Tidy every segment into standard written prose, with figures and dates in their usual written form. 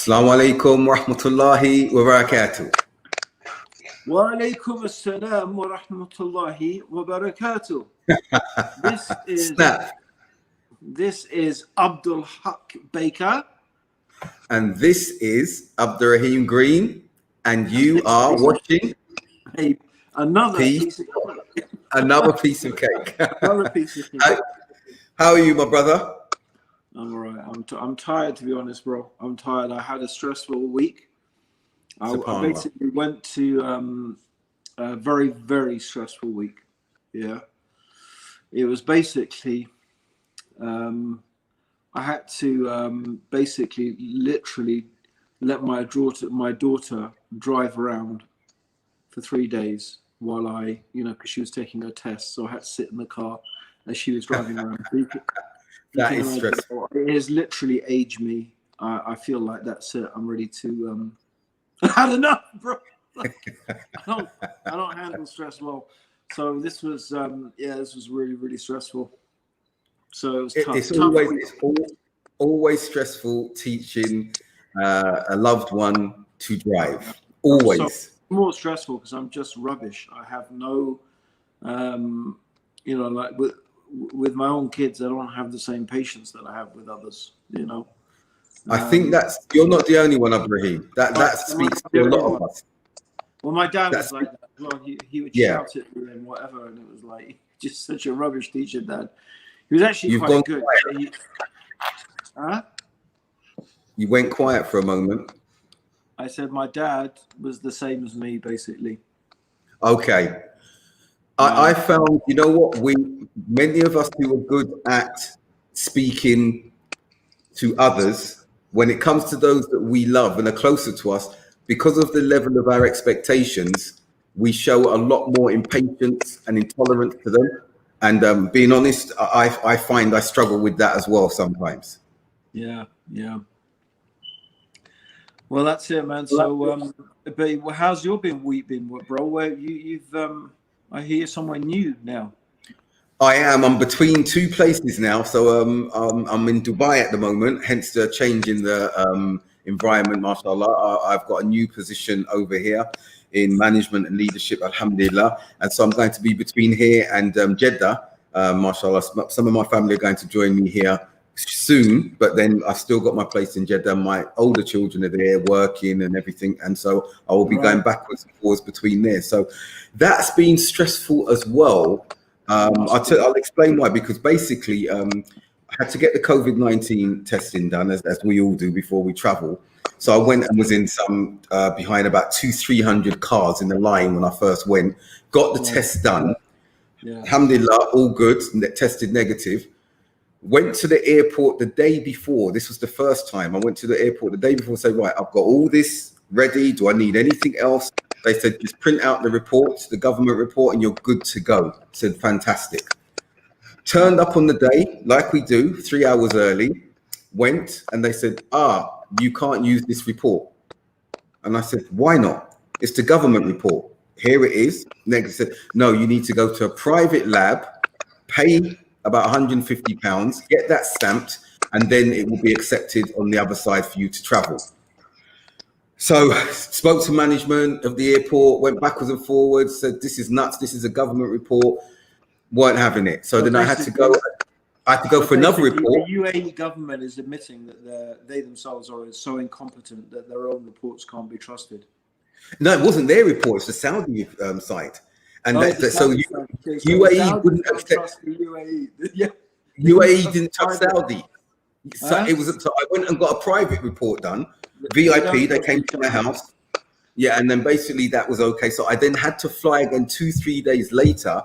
Assalamu alaikum wa rahmatullahi wa barakatuh. Wa alaikum assalam wa rahmatullahi wa barakatuh. This is Abdul Haqq Baker. And this is Abdurraheem Green. And you are watching another piece of cake. Another piece of cake. How are you, my brother? I'm all right. I'm tired, to be honest, bro. I'm tired. I had a stressful week. I basically went to a very, very stressful week. Yeah. It was basically, I had to basically literally let my daughter drive around for 3 days while I, because she was taking her test. So I had to sit in the car as she was driving around. That is stressful. It has literally aged me. I feel like that's it. I'm ready to. I had enough, bro. I don't handle stress well. So this was, this was really, really stressful. So it was tough. It's always stressful teaching a loved one to drive. Always. So more stressful because I'm just rubbish. I have no, like with my own kids, I don't have the same patience that I have with others. I think you're not the only one, Abdurraheem. That speaks to a lot of us. Well, my dad was like that as well. He would shout at me and whatever, and it was like just such a rubbish teacher, Dad. He was actually quite good. You went quiet for a moment. I said my dad was the same as me, basically. Okay. I found, many of us who are good at speaking to others, when it comes to those that we love and are closer to us, because of the level of our expectations, we show a lot more impatience and intolerance to them. And being honest, I find I struggle with that as well sometimes. Yeah. Well, that's it, man. So, but how's your week been, bro? Where you've I hear you're somewhere new now. I am. I'm between two places now. So I'm in Dubai at the moment, hence the change in the environment, mashallah. I've got a new position over here in management and leadership, alhamdulillah. And so I'm going to be between here and Jeddah, mashallah. Some of my family are going to join me here soon, but then I've still got my place in Jeddah. My older children are there working and everything, and so I will be going backwards and forwards between there. So that's been stressful as well. I'll explain why, because basically I had to get the COVID-19 testing done, as we all do before we travel. So I went and was in some behind about 200-300 cars in the line when I first went, got the test done. Alhamdulillah, all good, tested negative. Went to the airport the day before. This was the first time I went to the airport the day before and said, right, I've got all this ready. Do I need anything else? They said, just print out the report, the government report, and you're good to go. I said, fantastic. Turned up on the day, like we do, 3 hours early, went, and they said, you can't use this report. And I said, why not? It's the government report. Here it is. Next said, no, you need to go to a private lab, pay about £150, get that stamped, and then it will be accepted on the other side for you to travel. So spoke to management of the airport, went backwards and forwards, said, this is nuts, this is a government report, weren't having it. So then I had to go for another report. The UAE government is admitting that they themselves are so incompetent that their own reports can't be trusted. No, it wasn't their report, it's the Saudi side. And so UAE wouldn't accept the UAE. UAE didn't trust Saudi. So I went and got a private report done. VIP, they came to my house. Yeah, and then basically that was okay. So I then had to fly again 2-3 days later.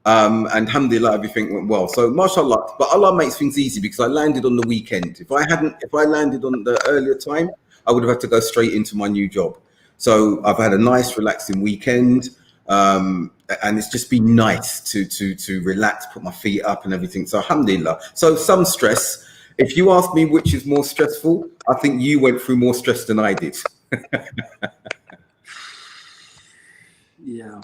And alhamdulillah, everything went well. So mashallah, but Allah makes things easy because I landed on the weekend. If I landed on the earlier time, I would have had to go straight into my new job. So I've had a nice relaxing weekend. And it's just been nice to relax, put my feet up and everything. So alhamdulillah. So some stress. If you ask me which is more stressful, I think you went through more stress than I did. Yeah.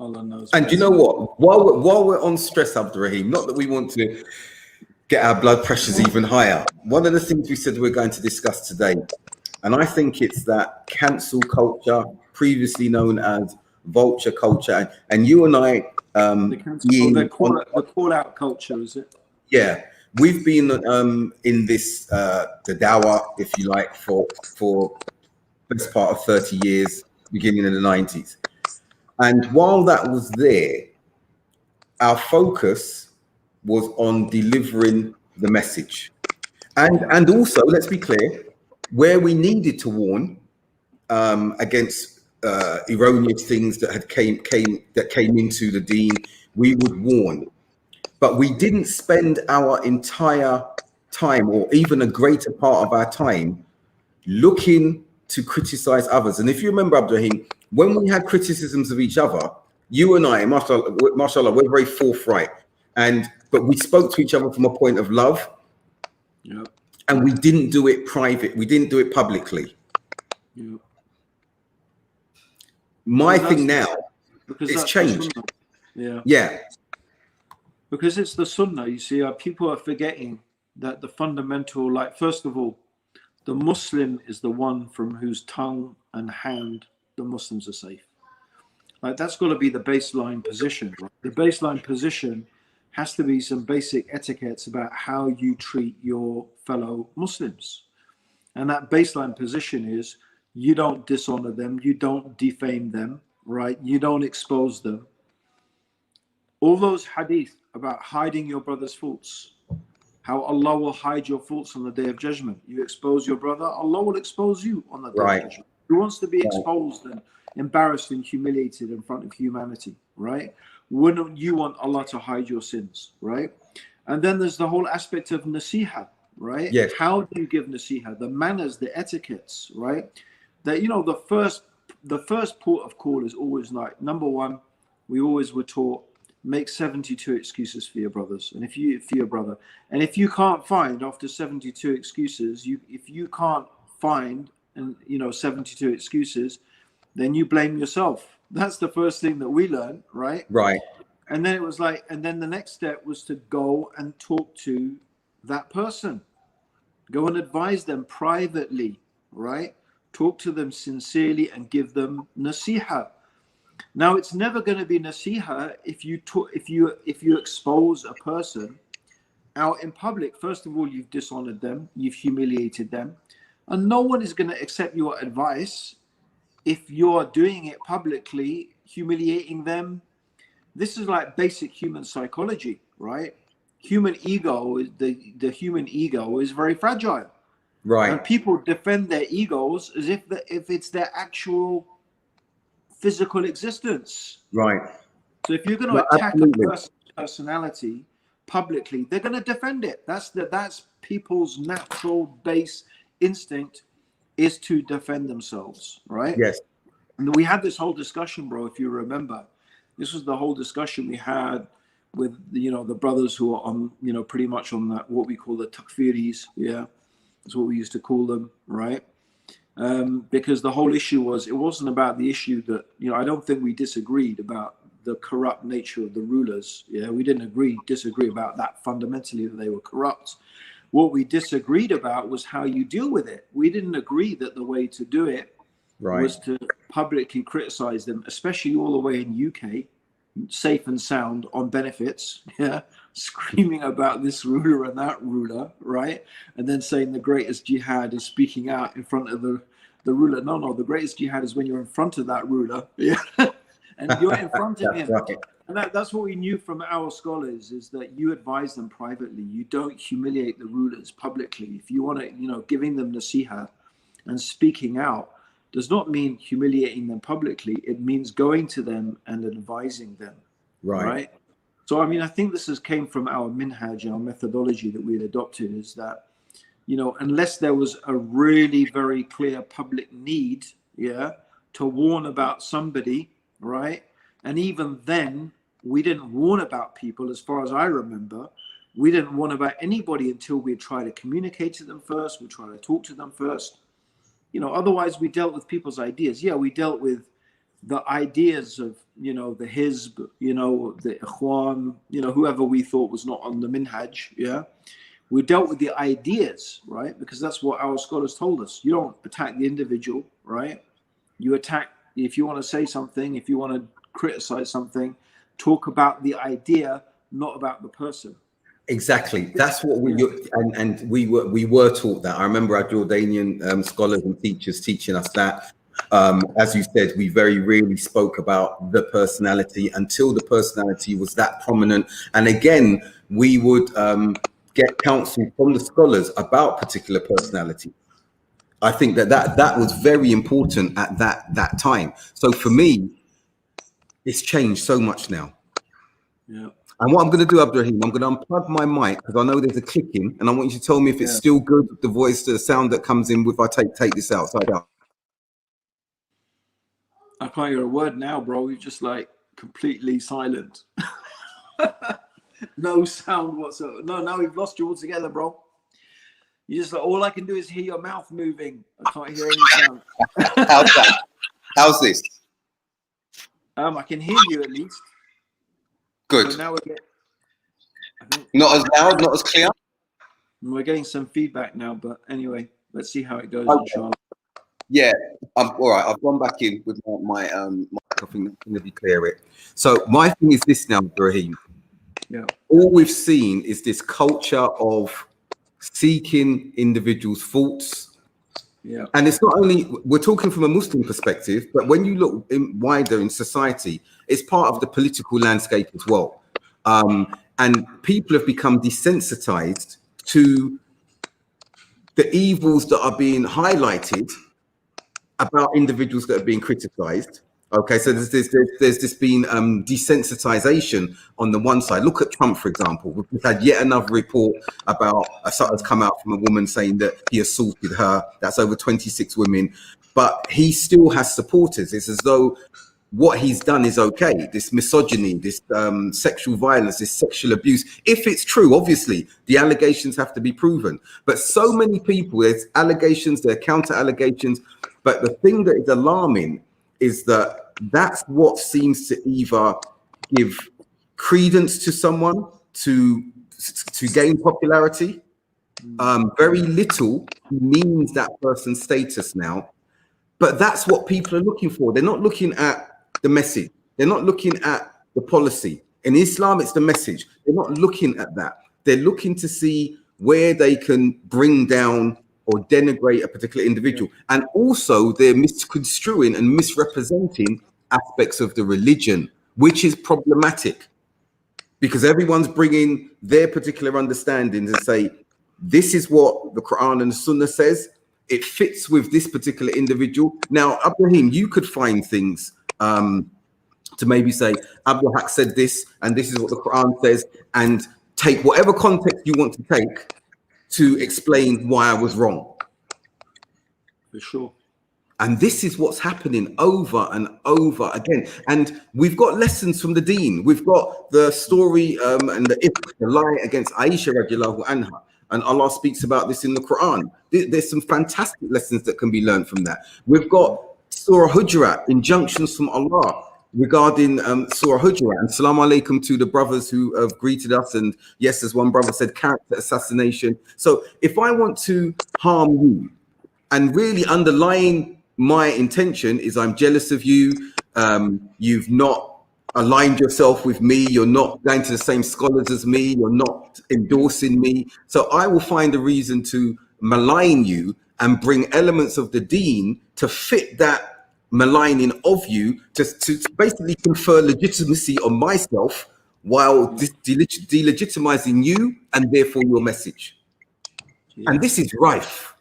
Allah knows. And you know what? While we're on stress, Abdurraheem, not that we want to get our blood pressures even higher. One of the things we said we're going to discuss today And I think it's that cancel culture, previously known as vulture culture. And you and I, the call out culture, is it? yeah, we've been in this the dawah, if you like, for best part of 30 years, beginning in the 90s. And while that was there, our focus was on delivering the message. And also, let's be clear, where we needed to warn against erroneous things that came into the deen, we would warn. But we didn't spend our entire time, or even a greater part of our time, looking to criticize others. And if you remember, Abdurraheem, when we had criticisms of each other, you and I, mashallah, we're very forthright. But we spoke to each other from a point of love. Yeah. And we didn't do it private. We didn't do it publicly. Yeah. My thing now, it's changed. Yeah. Yeah. Because it's the Sunnah, you see, people are forgetting that the fundamental, like, first of all, the Muslim is the one from whose tongue and hand the Muslims are safe. Like, that's got to be the baseline position. Right? The baseline position has to be some basic etiquettes about how you treat your fellow Muslims. And that baseline position is you don't dishonor them, you don't defame them, right? You don't expose them. All those hadith about hiding your brother's faults, how Allah will hide your faults on the Day of Judgment. You expose your brother, Allah will expose you on the Day of Judgment. Who wants to be exposed and embarrassed and humiliated in front of humanity, right? Wouldn't you want Allah to hide your sins, right? And then there's the whole aspect of nasiha, right? Yes. How do you give nasiha? The manners, the etiquettes, right? That, you know, the first port of call is always like, number one, we always were taught, make 72 excuses for your brothers, and if you can't find after 72 excuses, if you can't find 72 excuses, then you blame yourself. That's the first thing that we learned, right? Right. And then it was like, and then the next step was to go and talk to that person, go and advise them privately, right? Talk to them sincerely and give them nasiha. Now, it's never going to be nasiha if you expose a person out in public. First of all, you've dishonored them, you've humiliated them, and no one is going to accept your advice if you're doing it publicly, humiliating them. This is like basic human psychology, right? Human ego, the human ego is very fragile, right? And people defend their egos as if it's their actual physical existence, right? So if you're going to attack a person's personality publicly, they're going to defend it. That's people's natural base instinct, is to defend themselves, right? Yes. And we had this whole discussion, bro, if you remember. This was the whole discussion we had with the brothers who are on, pretty much on that, what we call the takfiris. Yeah, that's what we used to call them, right? Because the whole issue was, it wasn't about the issue that, I don't think we disagreed about the corrupt nature of the rulers. Yeah, we didn't disagree about that fundamentally, that they were corrupt. What we disagreed about was how you deal with it. We didn't agree that the way to do it was to publicly criticize them, especially all the way in UK, safe and sound on benefits, yeah, screaming about this ruler and that ruler, right? And then saying the greatest jihad is speaking out in front of the ruler. No, the greatest jihad is when you're in front of that ruler, yeah, and you're in front of him. Right. And that's what we knew from our scholars, is that you advise them privately. You don't humiliate the rulers publicly. If you want to, giving them nasiha and speaking out does not mean humiliating them publicly. It means going to them and advising them. Right? So, I think this came from our minhaj, our methodology that we had adopted, is that, unless there was a really very clear public need, yeah, to warn about somebody, right? And even then, we didn't warn about people, as far as I remember. We didn't warn about anybody until we tried to communicate to them first. We tried to talk to them first. Otherwise we dealt with people's ideas. Yeah, we dealt with the ideas of, the Hizb, the Ikhwan, whoever we thought was not on the minhaj, yeah. We dealt with the ideas, right? Because that's what our scholars told us. You don't attack the individual, right? You attack, if you want to say something, if you want to criticize something, talk about the idea, not about the person. Exactly. That's what we were taught that. I remember our Jordanian scholars and teachers teaching us that. As you said, we very rarely spoke about the personality until the personality was that prominent. And again, we would get counsel from the scholars about particular personality. I think that was very important at that time. So for me, it's changed so much now. Yeah. And what I'm going to do, Abdurraheem, I'm going to unplug my mic because I know there's a clicking, and I want you to tell me if it's still good, the voice, the sound that comes in if I take this outside out. I can't hear a word now, bro. You're just like completely silent. No sound whatsoever. No, now we've lost you altogether, bro. You just like, all I can do is hear your mouth moving. I can't hear any sound. How's that? How's this? I can hear you at least. Good. So now Not as loud, not as clear. We're getting some feedback now, but anyway, let's see how it goes. Okay. Inshallah. Yeah, all right. I've gone back in with my I think I'm going to be clear it. So my thing is this now, Abdurraheem. Yeah. All we've seen is this culture of seeking individuals' faults. Yeah. And it's not only, we're talking from a Muslim perspective, but when you look wider in society, it's part of the political landscape as well. And people have become desensitized to the evils that are being highlighted about individuals that are being criticized. Okay, so there's this been desensitization on the one side. Look at Trump, for example. We've had yet another report about has come out from a woman saying that he assaulted her. That's over 26 women, but he still has supporters. It's as though what he's done is okay. This misogyny, this sexual violence, this sexual abuse. If it's true, obviously the allegations have to be proven. But so many people, there's allegations, there are counter allegations. But the thing that is alarming is that that's what seems to either give credence to someone to gain popularity. Very little means that person's status now, but that's what people are looking for. They're not looking at the message. They're not looking at the policy. In Islam, it's the message. They're not looking at that. They're looking to see where they can bring down or denigrate a particular individual. And also they're misconstruing and misrepresenting aspects of the religion, which is problematic because everyone's bringing their particular understandings and say, this is what the Quran and the Sunnah says. It fits with this particular individual. Now, Abdurraheem, you could find things to maybe say, Abdul Haqq said this, and this is what the Quran says, and take whatever context you want to take to explain why I was wrong. For sure. And this is what's happening over and over again. And we've got lessons from the deen. We've got the story and the lie against Aisha radiallahu anha. And Allah speaks about this in the Quran. There's some fantastic lessons that can be learned from that. We've got Surah Hujurat, injunctions from Allah regarding Surah Hujurat. And salam alaikum to the brothers who have greeted us. And yes, as one brother said, character assassination. So if I want to harm you, and really underlying my intention is I'm jealous of you, you've not aligned yourself with me, you're not going to the same scholars as me, you're not endorsing me. So I will find a reason to malign you and bring elements of the deen to fit that maligning of you, just to basically confer legitimacy on myself while delegitimizing you and therefore your message. And this is rife.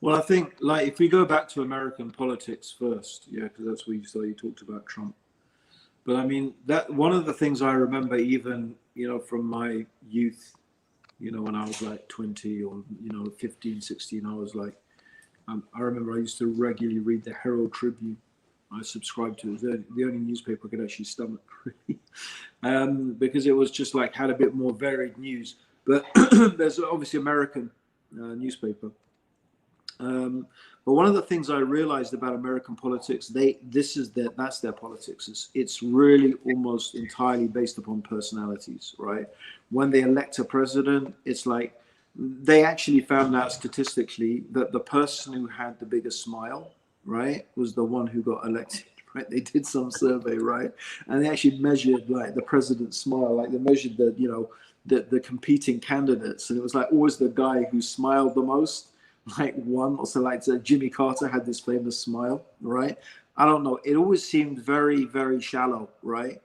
Well, I think, like, if we go back to American politics first, yeah, because that's what you talked about Trump. But I mean, that one of the things I remember, even, you know, from my youth, you know, when I was like 20 or, you know, 15, 16, I was like, I remember I used to regularly read the Herald Tribune. I subscribed to it. It was the only newspaper I could actually stomach, really. Because it was just like, had a bit more varied news. But there's obviously American newspaper. But one of the things I realized about American politics, that's their politics. It's really almost entirely based upon personalities, right? When they elect a president, it's like they actually found out statistically that the person who had the biggest smile, right, was the one who got elected. Right? They did some survey, right, and they actually measured like the president's smile, like they measured the competing candidates, and it was like always the guy who smiled the most, like one. Also, like Jimmy Carter had this famous smile, right? I don't know. It always seemed very, very shallow, right?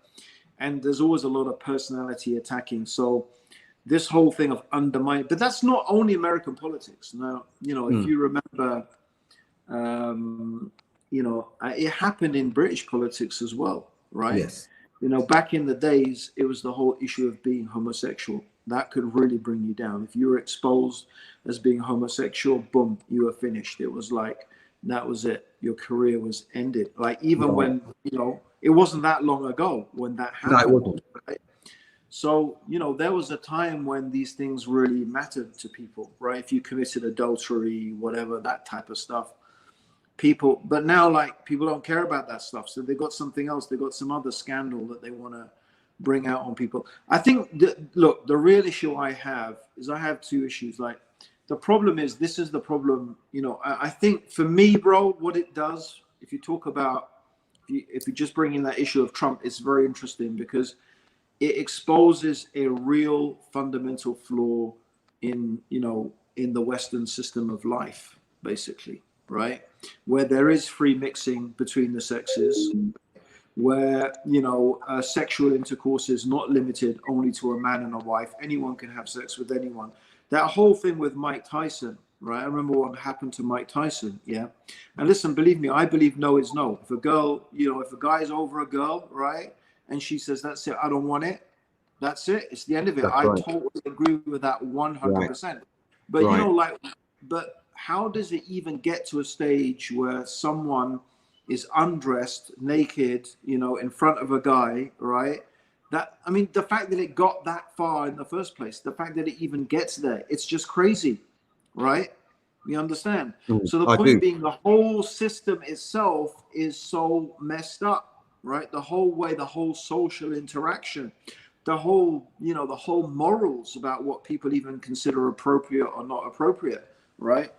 And there's always a lot of personality attacking. So this whole thing of undermining, but that's not only American politics. Now, if you remember, it happened in British politics as well, right? Yes. Back in the days, it was the whole issue of being homosexual. That could really bring you down. If you were exposed as being homosexual, boom, you were finished. It was like, that was it. Your career was ended. Like even when, it wasn't that long ago when that happened. No, it wasn't. Right? So, there was a time when these things really mattered to people, right? If you committed adultery, whatever, that type of stuff. But now like people don't care about that stuff. So they got something else. They got some other scandal that they want to bring out on people. I think the real issue I have two issues. Like the problem is, this is the problem, I think for me, bro, what it does, if you talk about, if you just bring in that issue of Trump, it's very interesting because it exposes a real fundamental flaw in the Western system of life, basically, right? Where there is free mixing between the sexes, where sexual intercourse is not limited only to a man and a wife. Anyone can have sex with anyone. That whole thing with Mike Tyson, right? I remember what happened to Mike Tyson. Yeah. And listen, believe me, I believe no is no. If a girl, if a guy's over a girl, right, and she says, that's it, I don't want it, that's it, it's the end of it. That's I right. totally agree with that 100%. Right. But Right. but how does it even get to a stage where someone is undressed, naked, in front of a guy, right? The fact that it got that far in the first place, the fact that it even gets there, it's just crazy, right? You understand? So the point being, the whole system itself is so messed up, right? The whole social interaction, the whole morals about what people even consider appropriate or not appropriate, right?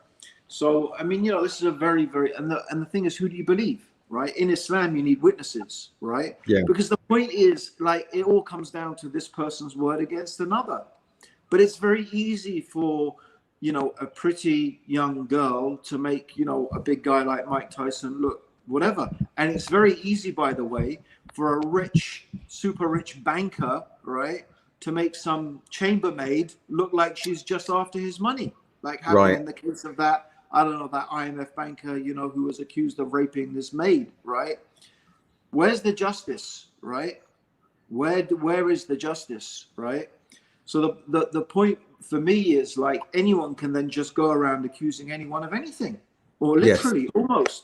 So, this is a very, very, and the thing is, who do you believe, right? In Islam, you need witnesses, right? Yeah. Because the point is, like, it all comes down to this person's word against another. But it's very easy for, a pretty young girl to make, a big guy like Mike Tyson look whatever. And it's very easy, by the way, for a rich, super rich banker, right, to make some chambermaid look like she's just after his money. Like happened in the case of that, I don't know, that IMF banker, who was accused of raping this maid, right? Where's the justice, right? Where is the justice, right? So the point for me is, like, anyone can then just go around accusing anyone of anything, or literally almost,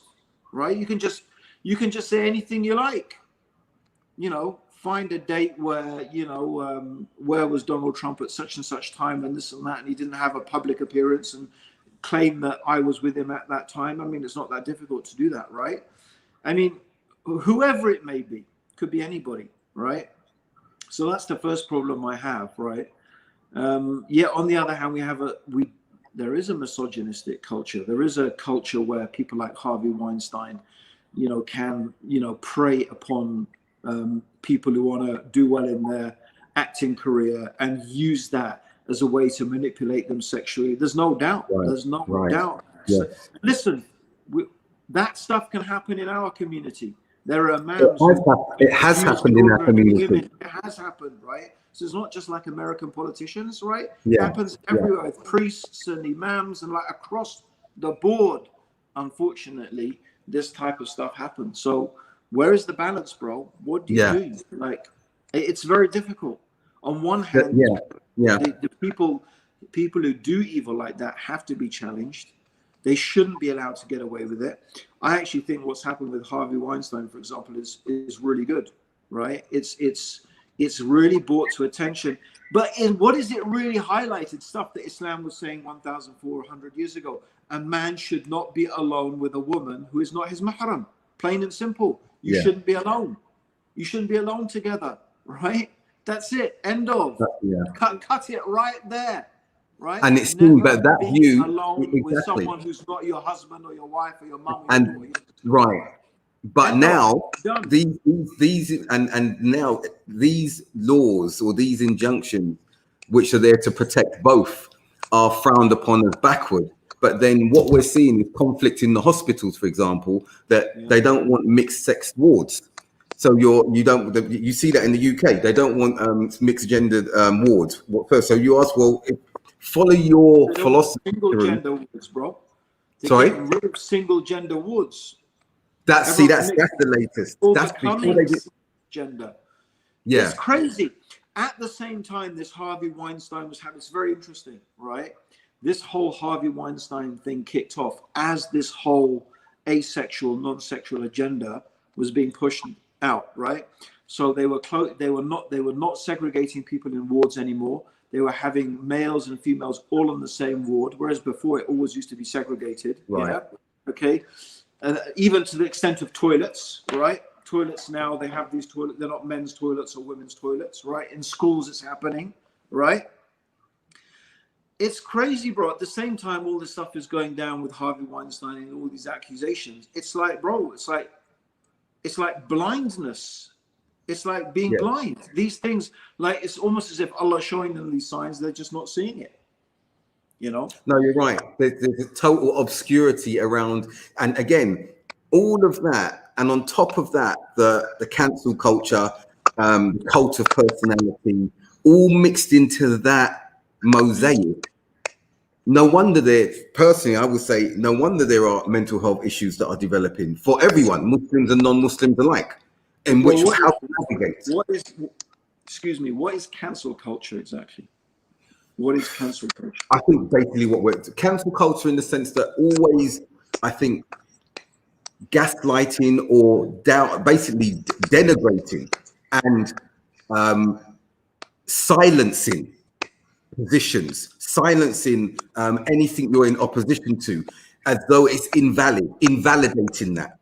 right? You can just say anything you like, find a date where, where was Donald Trump at such and such time and this and that, and he didn't have a public appearance, and claim that I was with him at that time. It's not that difficult to do that, right? Whoever it may be, could be anybody, right? So that's the first problem I have, right? On the other hand, there is a misogynistic culture. There is a culture where people like Harvey Weinstein, can, prey upon people who want to do well in their acting career and use that as a way to manipulate them sexually. There's no doubt. Right. There's no doubt. Yes. So, listen, that stuff can happen in our community. There are men. It has happened in our community. Women. It has happened, right? So it's not just like American politicians, right? Yeah. It happens everywhere with priests and imams and like across the board. Unfortunately, this type of stuff happens. So where is the balance, bro? What do you do? Like, it's very difficult. On one hand, the people who do evil like that have to be challenged. They shouldn't be allowed to get away with it. I actually think what's happened with Harvey Weinstein, for example, is really good, right? It's really brought to attention. But what is it really highlighted? Stuff that Islam was saying 1,400 years ago. a man should not be alone with a woman who is not his mahram. Plain and simple. You Yeah. shouldn't be alone. You shouldn't be alone together, right? That's it. End of. Yeah. Cut it right there, right? And it's still, Never but that be view, alone with exactly. someone who's not your husband or your wife or your mum or And your daughter. right. But End now of. these and now these laws or these injunctions, which are there to protect both, are frowned upon as backward. But then what we're seeing is conflict in the hospitals, for example, that they don't want mixed sex wards. So you see that in the UK, they don't want mixed gendered wards. So you ask, well, follow your philosophy. Single gender wards, bro. They're Sorry? getting rid of single gender wards. That's the latest. That's before they get gender. Yeah. It's crazy. At the same time, this Harvey Weinstein was having, it's very interesting, right? This whole Harvey Weinstein thing kicked off as this whole asexual, non-sexual agenda was being pushed out, right? So they were not segregating people in wards anymore. They were having males and females all on the same ward, whereas before it always used to be segregated. Right. Yeah. Okay. Even to the extent of toilets, right? Toilets now, they have these toilets, they're not men's toilets or women's toilets, right? In schools, it's happening, right? It's crazy, bro. At the same time, all this stuff is going down with Harvey Weinstein and all these accusations. It's like, bro, it's like blindness. It's like being blind. These things, like, it's almost as if Allah is showing them these signs, they're just not seeing it. You know? No, you're right. There's a total obscurity around, and again, all of that, and on top of that, the cancel culture, cult of personality, all mixed into that mosaic. No wonder personally, I would say, no wonder there are mental health issues that are developing for everyone, Muslims and non-Muslims alike. In which how to navigate. What is cancel culture exactly? What is cancel culture? I think basically what we're cancel culture in the sense that always, I think, gaslighting or basically denigrating and silencing positions, silencing anything you're in opposition to, as though it's invalidating that.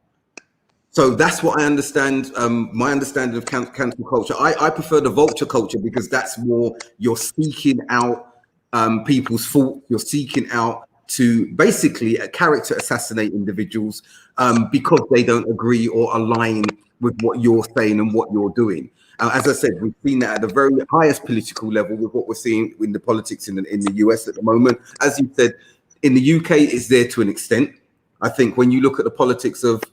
So that's what I understand. My understanding of cancel culture. I prefer the vulture culture because that's more you're seeking out people's fault. You're seeking out to basically character assassinate individuals because they don't agree or align with what you're saying and what you're doing. As I said, we've seen that at the very highest political level with what we're seeing in the politics in the US at the moment. As you said, in the UK, it's there to an extent. I think when you look at the politics of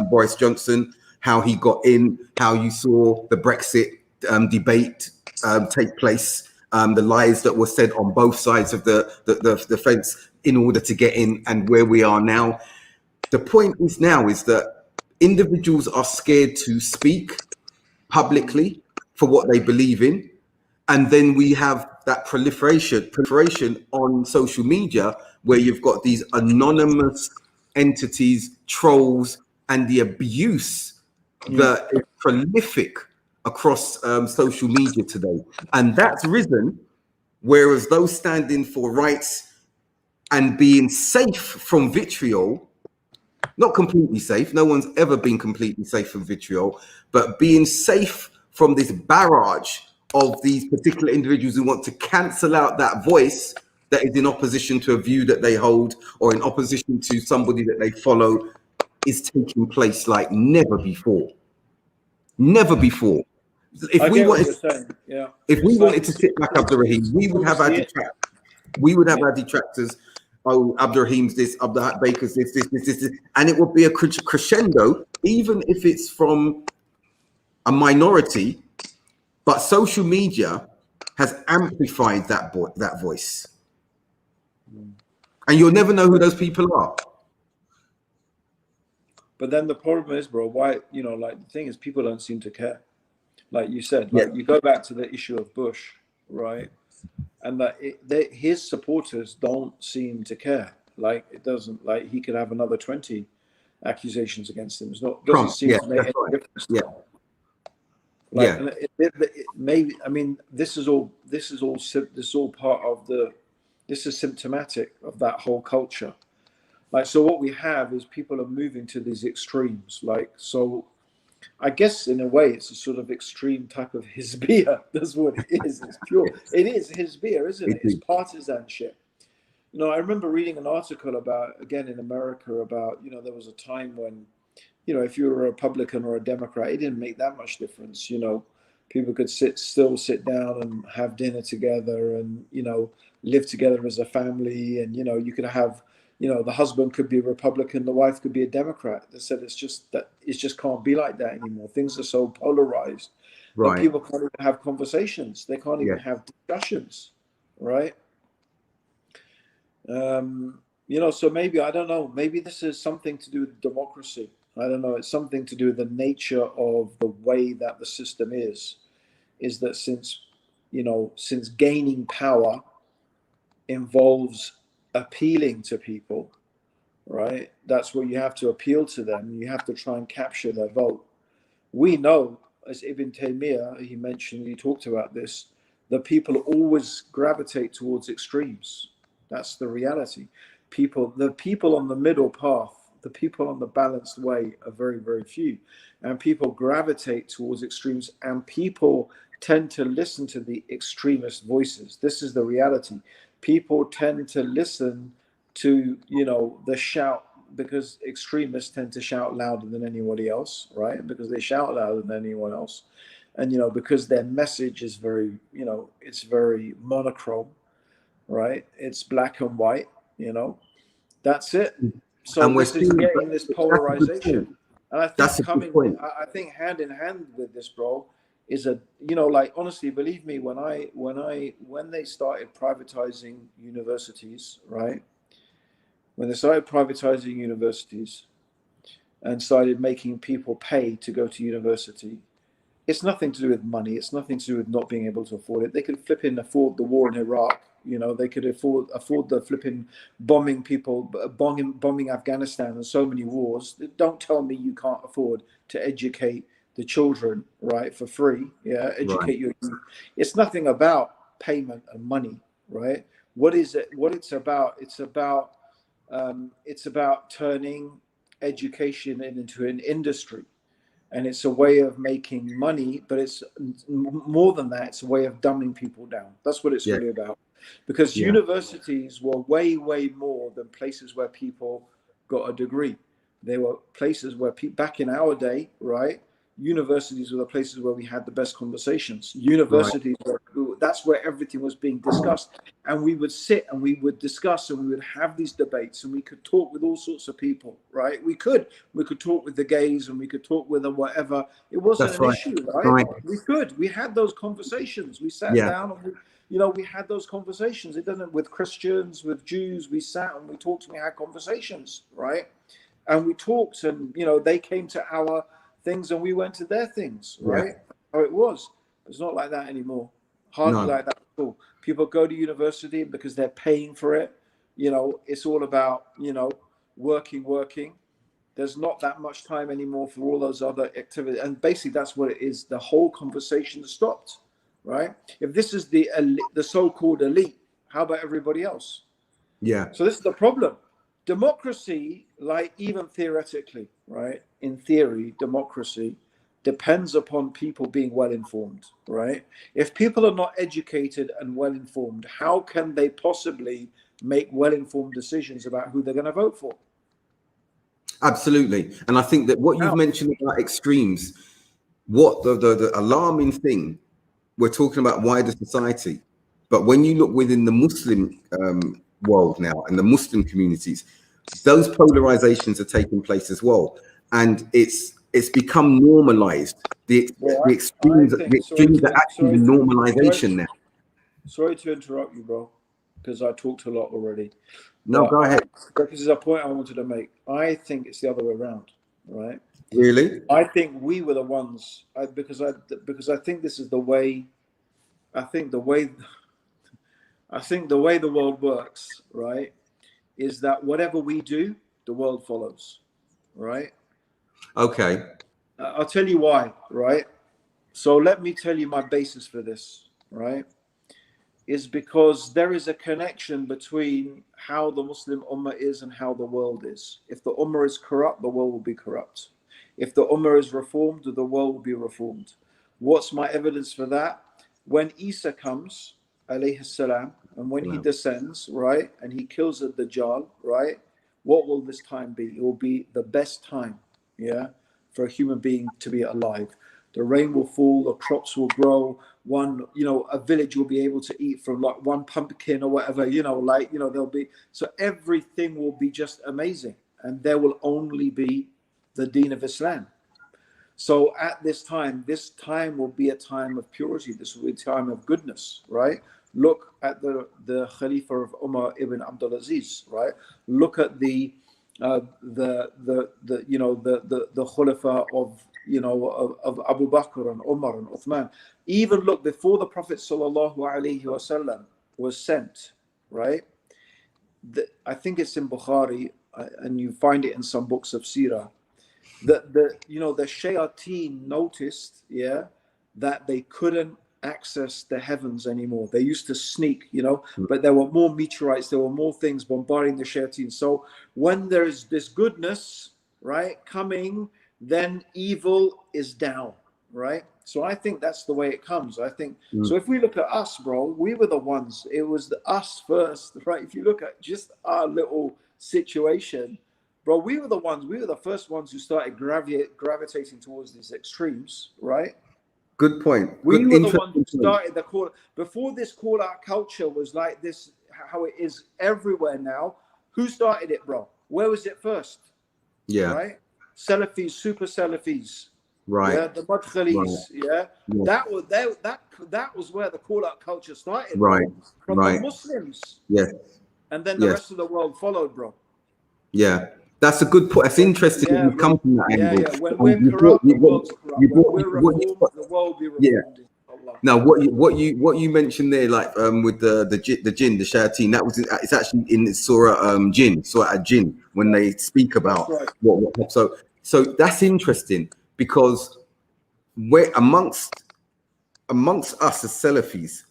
Boris Johnson, how he got in, how you saw the Brexit debate take place, the lies that were said on both sides of the fence in order to get in, and where we are now. The point is now is that individuals are scared to speak publicly for what they believe in. And then we have that proliferation on social media where you've got these anonymous entities, trolls, and the abuse that is prolific across social media today. And that's risen, whereas those standing for rights and being safe from vitriol, not completely safe, no one's ever been completely safe from vitriol, but being safe from this barrage of these particular individuals who want to cancel out that voice that is in opposition to a view that they hold or in opposition to somebody that they follow, is taking place like never before. Never before. If we wanted to sit back, Abdurraheem, we would have our detractors. Oh, Abdurraheem's this, Abdul Haqq Baker's this, and it would be a crescendo, even if it's from a minority. But social media has amplified that voice, and you'll never know who those people are. But then the problem is, bro, why, like, the thing is, people don't seem to care. Like you said, like, you go back to the issue of Bush, right? And that his supporters don't seem to care. Like, it doesn't, like, he could have another 20 accusations against him. It's not, doesn't seem to make any difference. Like, maybe, I mean, this is all part of this is symptomatic of that whole culture. Like, so what we have is people are moving to these extremes. Like, so I guess in a way it's a sort of extreme type of hizbiyah. That's what it is. It's pure. It is hizbiyah, isn't it? It's partisanship. You know, I remember reading an article about, again, in America, about, you know, there was a time when, you know, if you were a Republican or a Democrat, it didn't make that much difference. You know, people could still sit down and have dinner together, and, you know, live together as a family. And, you know, you could have, you know, the husband could be a Republican, the wife could be a Democrat. They said it's just that it just can't be like that anymore. Things are so polarized that Right. people can't even have conversations. They can't even have discussions, right? You know, so maybe, I don't know, maybe this is something to do with democracy. I don't know. It's something to do with the nature of the way that the system is that since, you know, since gaining power involves appealing to people, right? That's where you have to appeal to them. You have to try and capture their vote. We know, as Ibn Taymiyyah, he mentioned, he talked about this, that people always gravitate towards extremes. That's the reality. The people on the middle path, the people on the balanced way are very, very few. And people gravitate towards extremes, and people tend to listen to the extremist voices. This is the reality. People tend to listen to, you know, the shout, because extremists tend to shout louder than anybody else, right? Because they shout louder than anyone else. And, you know, because their message is very, you know, it's very monochrome, right? It's black and white, you know, that's it. So And we're this is seeing, getting this that's a good polarization. point. And I think That's a good point. I think hand in hand with this, bro, is a, you know, like, honestly, believe me, when they started privatizing universities, right? When they started privatizing universities and started making people pay to go to university, it's nothing to do with money. It's nothing to do with not being able to afford it. They could afford the war in Iraq. You know, they could afford the flipping bombing people, bombing Afghanistan, and so many wars. Don't tell me you can't afford to educate the children, right, for free. Yeah, Right. educate your youth. It's nothing about payment and money, right? What is it? What it's about? It's about turning education into an industry, and it's a way of making money, but it's more than that. It's a way of dumbing people down. That's what it's Yeah. really about. Because Yeah. universities were way, way more than places where people got a degree. They were places where back in our day, right? Universities were the places where we had the best conversations. Right. Universities were, that's where everything was being discussed. And we would sit and we would discuss and we would have these debates, and we could talk with all sorts of people, right? We could talk with the gays, and we could talk with them, whatever. It wasn't That's an right. issue, right? Right. We had those conversations. We sat Yeah. down and we had those conversations. It doesn't, with Christians, with Jews, we sat and we talked and we had conversations, right? And we talked, and, you know, they came to our things and we went to their things, Yeah. right? How it was. It's not like that anymore. Hardly No. like that at all. People go to university because they're paying for it. You know, it's all about, you know, working. There's not that much time anymore for all those other activities. And basically that's what it is. The whole conversation stopped, right? If this is the so-called elite, how about everybody else? Yeah. So this is the problem. Democracy, like, even theoretically, right? In theory, democracy depends upon people being well informed, right? If people are not educated and well informed, how can they possibly make well informed decisions about who they're going to vote for? Absolutely. And I think that what you've How? mentioned about extremes, what the alarming thing, we're talking about wider society. But when you look within the Muslim world now and the Muslim communities, those polarizations are taking place as well. And it's become normalized. Well, The I extremes, think, the extremes are actually the normalization now. sorry to interrupt you, bro, because I talked a lot already. No, go ahead. This is a point I wanted to make. I think it's the other way around, right? Really? I think we were the ones, because I think this is the way. I think the way the world works, right, is that whatever we do, the world follows, right? Okay. I'll tell you why, right? So let me tell you my basis for this, right? is because there is a connection between how the Muslim Ummah is and how the world is. If the Ummah is corrupt, the world will be corrupt. If the Ummah is reformed, the world will be reformed. What's my evidence for that? When Isa comes, alayhi salam, and when he descends, right, and he kills the Dajjal, right, what will this time be? It will be the best time, yeah, for a human being to be alive. The rain will fall, the crops will grow, a village will be able to eat from like one pumpkin or whatever, there'll be, so everything will be just amazing. And there will only be the deen of Islam. So at this time will be a time of purity. This will be a time of goodness, right? Look at the Khalifa of Umar ibn Abdul Aziz, right? Look at the Khulafa of Abu Bakr and Umar and Uthman. Even look, before the Prophet sallallahu alaihi wasallam was sent, right? I think it's in Bukhari, and you find it in some books of Sirah. The shayateen noticed, that they couldn't access the heavens anymore. They used to sneak, but there were more meteorites, there were more things bombarding the shayateen. So when there is this goodness, right, coming, then evil is down, right? So I think that's the way it comes. I think so. If we look at us, bro, we were the ones. It was us first, right? If you look at just our little situation, bro, we were the first ones who started gravitating towards these extremes, right? Good point. We were the ones who started the call. Before this call out culture was like this, how it is everywhere now. Who started it, bro? Where was it first? Yeah. Right? Salafis, super Salafis. Right. Yeah, the Madkhalis. Right. Yeah. That was where the call out culture started. Right. From the Muslims. Yes. And then the rest of the world followed, bro. Yeah. That's a good point. That's interesting. You come from that angle. Yeah. When we're corrupt, the world's corrupt. When we're reformed, the world will be reformed. Yeah. Now, what you mentioned there, like with the jinn, the shayateen, it's actually in Surah Jinn, when they speak about what. So that's interesting, because we're amongst us as Salafis,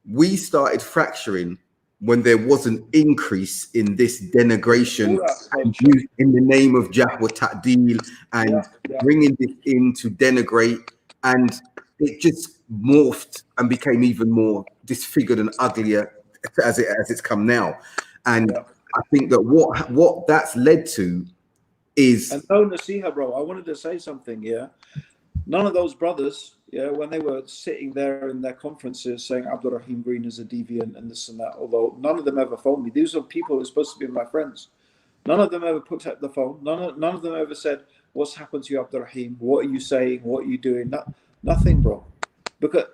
we started fracturing when there was an increase in this denigration and use in the name of Jah wa Ta'deel and bringing this in to denigrate, and it just morphed and became even more disfigured and uglier as it's come now. And I think that what that's led to is, and no nasiha, bro. I wanted to say something. None of those brothers, when they were sitting there in their conferences saying Abdurraheem Green is a deviant and this and that, although none of them ever phoned me. These are people who are supposed to be my friends. None of them ever put up the phone. None of them ever said, "What's happened to you, Abdurraheem? What are you saying? What are you doing?" Nothing, bro. Because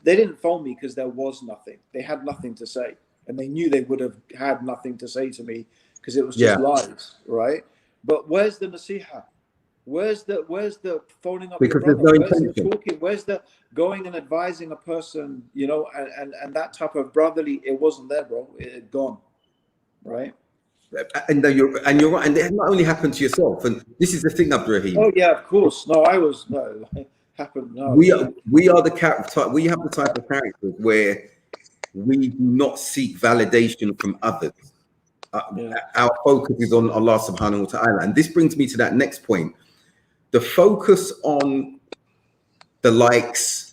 they didn't phone me because there was nothing. They had nothing to say, and they knew they would have had nothing to say to me because it was just lies, right? But where's the nasiha? Where's the phoning up? Because your brother? there's no intention. Where's the talking? Where's the going and advising a person? And that type of brotherly, it wasn't there, bro. It had gone, right? And you're right, and it not only happened to yourself. And this is the thing, Abdurraheem. Oh yeah, of course. No, it happened. No, we are the type. We have the type of characters where we do not seek validation from others. Our focus is on Allah subhanahu wa ta'ala. And this brings me to that next point. The focus on the likes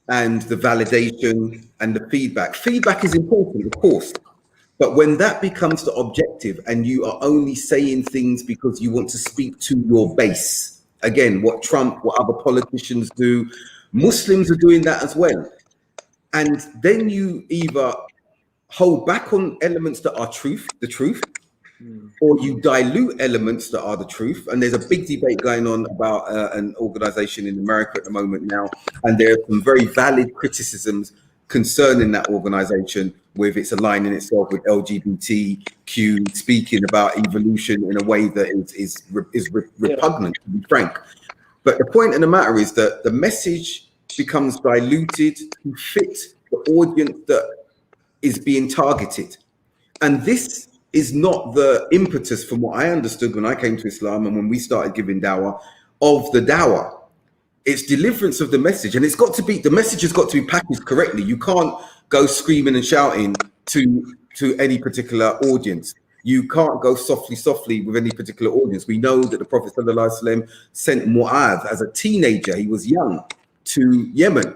and the validation and the feedback. Feedback is important, of course. But when that becomes the objective and you are only saying things because you want to speak to your base, again, what Trump, what other politicians do, Muslims are doing that as well. And then you either hold back on elements that are the truth, or you dilute elements that are the truth. And there's a big debate going on about an organization in America at the moment now, and there are some very valid criticisms concerning that organization, with its aligning itself with LGBTQ, speaking about evolution in a way that is repugnant, to be frank. But the point of the matter is that the message becomes diluted to fit the audience that is being targeted. And this is not the impetus, from what I understood when I came to Islam and when we started giving dawah, of the dawah. It's deliverance of the message, and the message has got to be packaged correctly. You can't go screaming and shouting to any particular audience. You can't go softly with any particular audience. We know that the Prophet ﷺ sent Mu'adh as a teenager. He was young, to Yemen.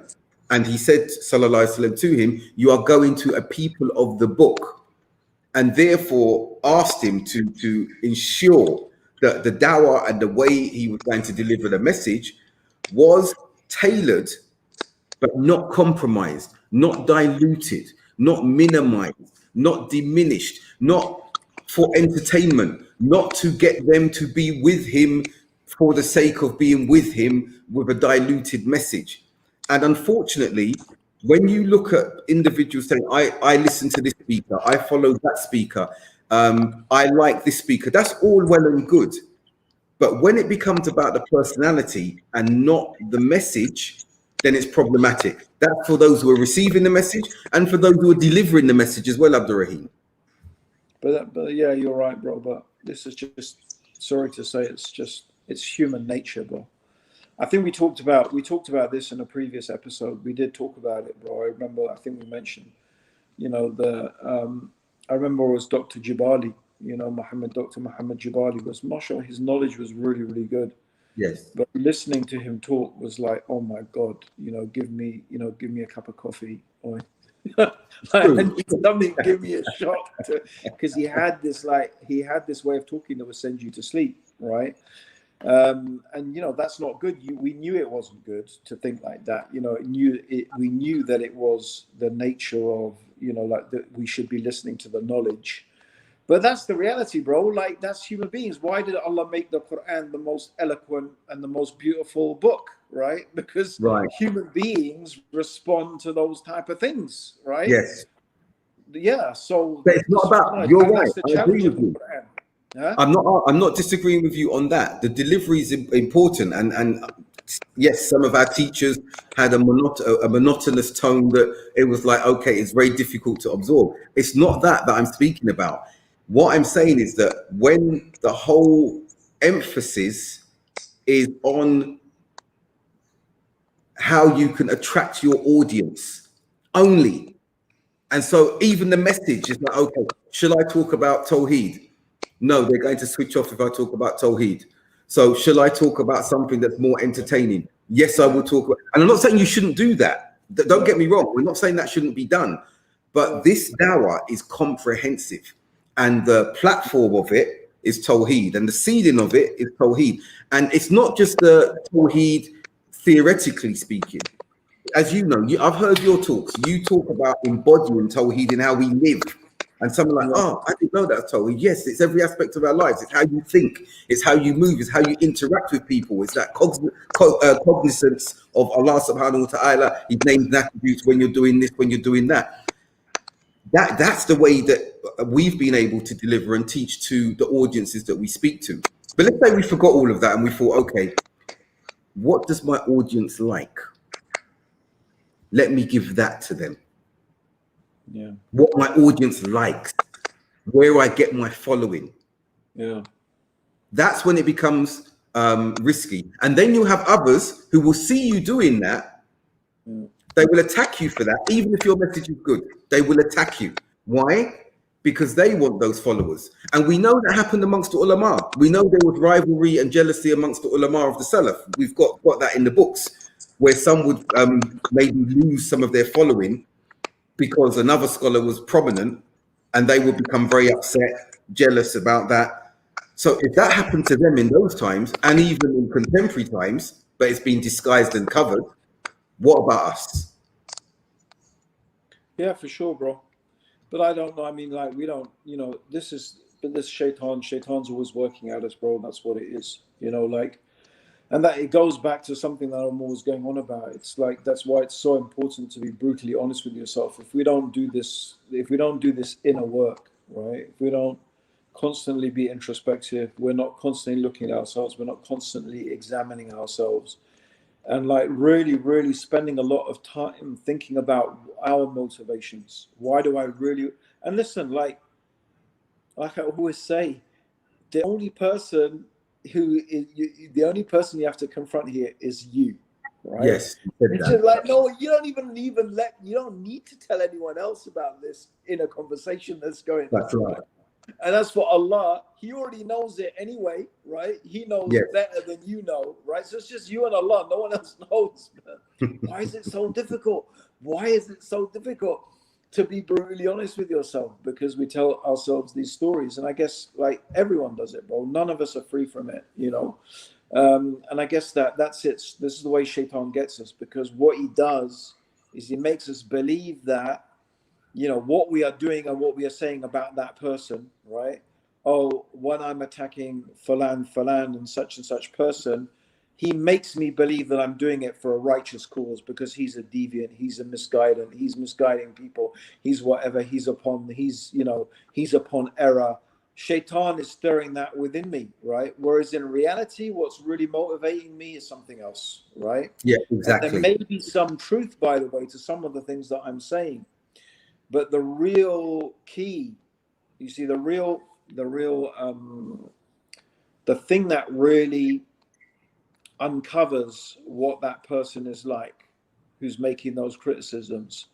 And he said, Sallallahu Alaihi Wasallam, to him, you are going to a people of the book. And therefore asked him to ensure that the dawah and the way he was going to deliver the message was tailored, but not compromised, not diluted, not minimized, not diminished, not for entertainment, not to get them to be with him for the sake of being with him with a diluted message. And unfortunately, when you look at individuals saying, I listen to this speaker, I follow that speaker, I like this speaker, that's all well and good. But when it becomes about the personality and not the message, then it's problematic. That's for those who are receiving the message and for those who are delivering the message as well, Abdurraheem. But yeah, you're right, bro. But this is just, sorry to say, it's human nature, bro. I think we talked about this in a previous episode. We did talk about it, bro. I remember. I think we mentioned, I remember it was Dr. Jibali. Dr. Muhammad Jibali was, mashallah, his knowledge was really, really good. Yes. But listening to him talk was like, oh my God, give me a cup of coffee, or I need something, give me a shot, because he had this way of talking that would send you to sleep, right? And that's not good. We knew it wasn't good to think like that. We knew that it was the nature of that we should be listening to the knowledge. But that's the reality, bro. Like, that's human beings. Why did Allah make the Quran the most eloquent and the most beautiful book, right? Because human beings respond to those type of things, right? Yes. Yeah. So but it's not about. You're right. I agree with you. Huh? I'm not disagreeing with you on that. The delivery is important, and yes, some of our teachers had a monotonous tone that it was like, okay, it's very difficult to absorb. It's not that I'm speaking about. What I'm saying is that when the whole emphasis is on how you can attract your audience only, and so even the message is like, okay, shall I talk about Tawheed? No, they're going to switch off if I talk about Tawheed. So shall I talk about something that's more entertaining? Yes, I will talk about, and I'm not saying you shouldn't do that. Don't get me wrong. We're not saying that shouldn't be done. But this dawah is comprehensive. And the platform of it is Tawheed. And the seeding of it is Tawheed. And it's not just the Tawheed theoretically speaking. As you know, I've heard your talks. You talk about embodying Tawheed in how we live. And someone like, oh, I didn't know that Tawheed. Yes, it's every aspect of our lives. It's how you think. It's how you move. It's how you interact with people. It's that cognizance of Allah subhanahu wa ta'ala, his names and attributes when you're doing this, when you're doing that. That's the way that we've been able to deliver and teach to the audiences that we speak to. But let's say we forgot all of that and we thought, okay, what does my audience like? Let me give that to them. Yeah. What my audience likes, where I get my following. Yeah. That's when it becomes risky. And then you have others who will see you doing that. Yeah. They will attack you for that, even if your message is good. They will attack you. Why? Because they want those followers. And we know that happened amongst the ulama. We know there was rivalry and jealousy amongst the ulama of the Salaf. We've got that in the books, where some would maybe lose some of their following because another scholar was prominent, and they would become very upset, jealous about that. So if that happened to them in those times, and even in contemporary times, but it's been disguised and covered, what about us? Yeah, for sure, bro. But I don't know. I mean, like, we don't, this shaitan's always working at us, bro. That's what it is, like, and that it goes back to something that I'm always going on about. It's like, that's why it's so important to be brutally honest with yourself. If we don't do this inner work, right? If we don't constantly be introspective, we're not constantly looking at ourselves, we're not constantly examining ourselves, and like really, really spending a lot of time thinking about our motivations. Why do I really? And listen, like I always say, the only person you have to confront here is you. right? Yes, you said It's that. just like, no, you don't you don't need to tell anyone else about this in a conversation that's going on. That's right. And as for Allah, He already knows it anyway, right? He knows Yes. better than you know, right? So it's just you and Allah. No one else knows. Why is it so difficult? Why is it so difficult to be brutally honest with yourself? Because we tell ourselves these stories, and I guess like everyone does it, bro. None of us are free from it, you know. And I guess that's it. This is the way Shaitan gets us, because what he does is he makes us believe that, you know, what we are doing and what we are saying about that person, right? Oh, when I'm attacking Fulan and such person, he makes me believe that I'm doing it for a righteous cause because he's a deviant, he's a misguidant, he's misguiding people, he's whatever, he's upon error. Shaitan is stirring that within me, right? Whereas in reality, what's really motivating me is something else, right? Yeah, exactly. And there may be some truth, by the way, to some of the things that I'm saying. But the real key, you see, the thing that really uncovers what that person is like, who's making those criticisms,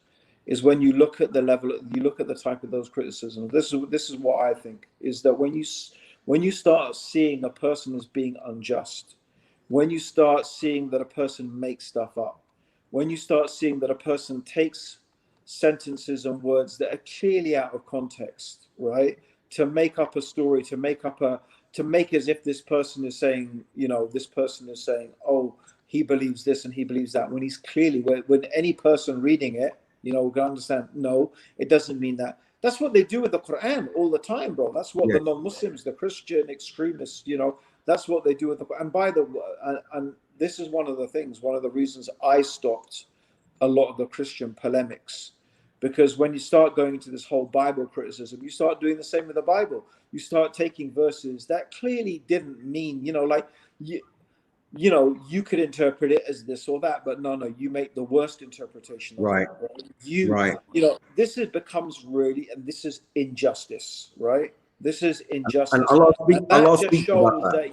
is when you look at the level, you look at the type of those criticisms. This is what I think, is that when you start seeing a person as being unjust, when you start seeing that a person makes stuff up, when you start seeing that a person takes sentences and words that are clearly out of context, right, to make up a story, to make as if this person is saying, you know, this person is saying, oh, he believes this and he believes that, when he's clearly, when any person reading it, you know, can understand, no, it doesn't mean that. That's what they do with the Quran all the time, bro. That's what the non-Muslims, the Christian extremists, you know, that's what they do with the Quran. And by the way, and this is one of the reasons I stopped a lot of the Christian polemics. Because when you start going into this whole Bible criticism, you start doing the same with the Bible. You start taking verses that clearly didn't mean, you know, like, you know, you could interpret it as this or that, but no, you make the worst interpretation of right. it, right? You know, becomes really, and this is injustice, right? This is injustice. And that just shows that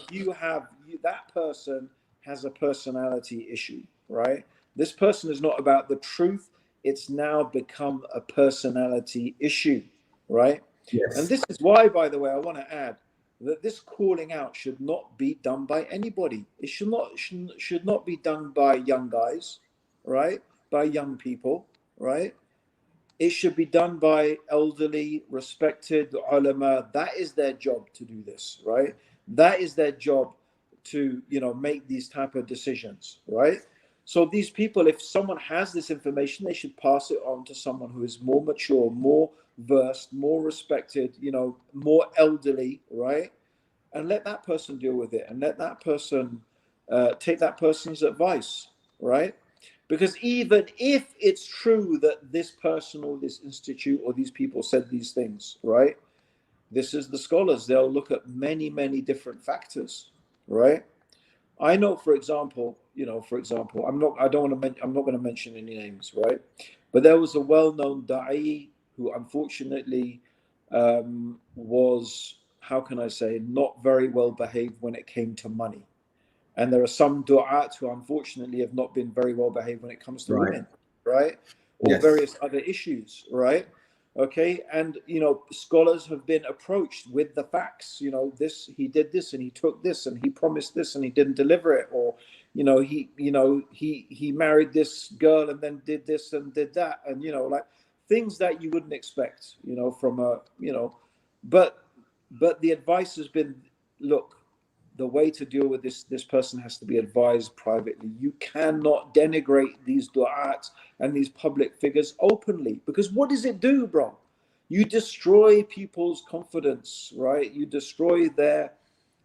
that person has a personality issue, right? This person is not about the truth. It's now become a personality issue, right? Yes. And this is why, by the way, I want to add that this calling out should not be done by anybody. It should not be done by young guys, right? By young people, right? It should be done by elderly, respected ulama. That is their job to do this, right? That is their job to, you know, make these type of decisions, right? So these people, if someone has this information, they should pass it on to someone who is more mature, more versed, more respected, you know, more elderly, right? And let that person deal with it, and let that person take that person's advice, right? Because even if it's true that this person or this institute or these people said these things, right? This is the scholars. They'll look at many, many different factors, right? I know, for example, I'm not going to mention any names, right? But there was a well-known da'i who unfortunately was, how can I say, not very well behaved when it came to money. And there are some du'at who unfortunately have not been very well behaved when it comes to women, right? Or various other issues, right? Okay, and you know, scholars have been approached with the facts. You know, he did this and he took this and he promised this and he didn't deliver it, or he married this girl and then did this and did that, and you know, like things that you wouldn't expect, you know, from a, you know, but the advice has been, look, the way to deal with this person has to be advised privately. You cannot denigrate these du'ats and these public figures openly, because what does it do, bro? You destroy people's confidence, right? You destroy their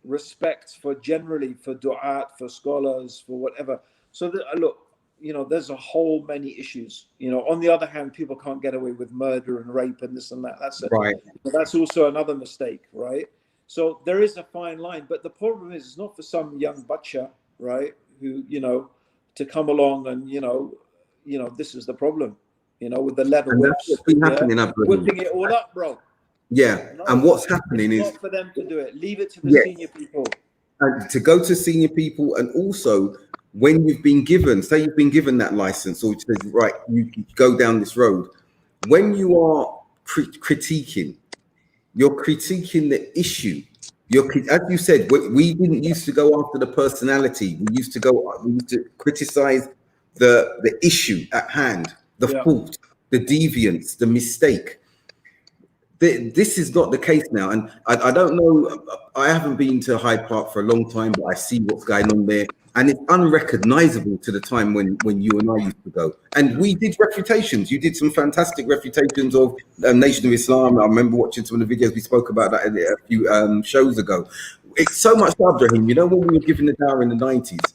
respect for du'at, for scholars, for whatever. So that, look, you know, there's a whole many issues. You know, on the other hand, people can't get away with murder and rape and this and that. That's also another mistake, right? So there is a fine line, but the problem is, it's not for some young butcher, right, who, you know, to come along and, you know, this is the problem, you know, with the leather whips, whipping it all up, bro. Yeah, no, and what's happening is not for them to do it. Leave it to the senior people. And to go to senior people, and also when you've been given, say you've been given that license, or it says, right, you go down this road, when you are critiquing, you're critiquing the issue. As you said, we didn't used to go after the personality. We used to criticize the issue at hand, the fault, the deviance, the mistake. This is not the case now, and I don't know. I haven't been to Hyde Park for a long time, but I see what's going on there, and it's unrecognizable to the time when you and I used to go. And we did refutations. You did some fantastic refutations of Nation of Islam. I remember watching some of the videos. We spoke about that a few shows ago. It's so much, Abdurraheem. You know, when we were giving the dawah in the 90s,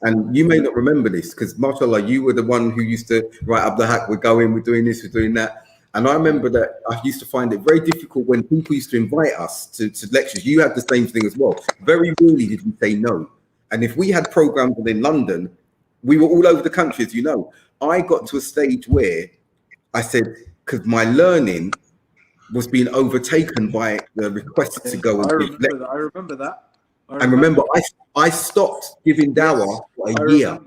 and you may not remember this because, mashallah, you were the one who used to write Abdul Haqq, we're going, we're doing this, we're doing that. And I remember that I used to find it very difficult when people used to invite us to lectures. You had the same thing as well. Very rarely did we say no. And if we had programs in London, we were all over the country, as you know. I got to a stage where I said, because my learning was being overtaken by the request to go and give lectures. I remember that. And remember, I stopped giving dawah for a year.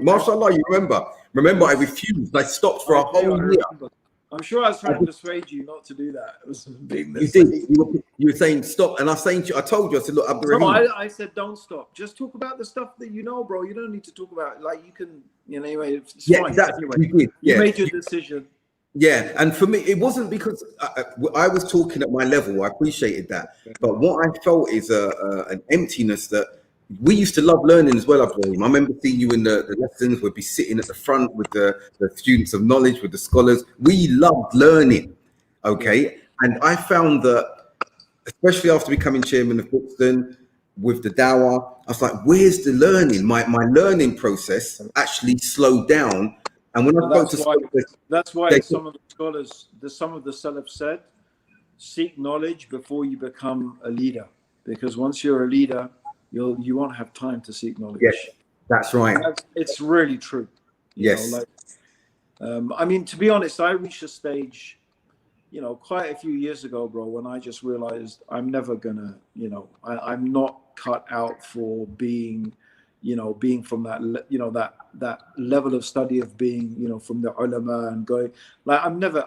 Mashallah, you remember? Remember, I refused. I stopped for a whole year. I'm sure I was trying to persuade you not to do that. It was a big mistake. You did. You were saying stop, and I was saying to you, I told you, I said, look, Abdurraheem. No, I said don't stop. Just talk about the stuff that you know, bro. You don't need to talk about like you can. You know, anyway. It's fine. Exactly. Anyway, you made your decision. Yeah, and for me, it wasn't because I was talking at my level. I appreciated that, but what I felt is an emptiness that we used to love learning as well, Abdurraheem. I remember seeing you in the lessons. We'd be sitting at the front with the students of knowledge, with the scholars. We loved learning, okay? And I found that, especially after becoming chairman of Brixton, with the dawah, I was like, where's the learning? My learning process actually slowed down. And when I spoke to scholars, that's why some of the scholars, some of the Salaf said, seek knowledge before you become a leader. Because once you're a leader, you won't have time to seek knowledge. Yes, that's right. It's really true. Yes. I mean, to be honest, I reached a stage, quite a few years ago, bro, when I just realized I'm never gonna, I'm not cut out for being from that, that level of study of being, from the ulama and going, like,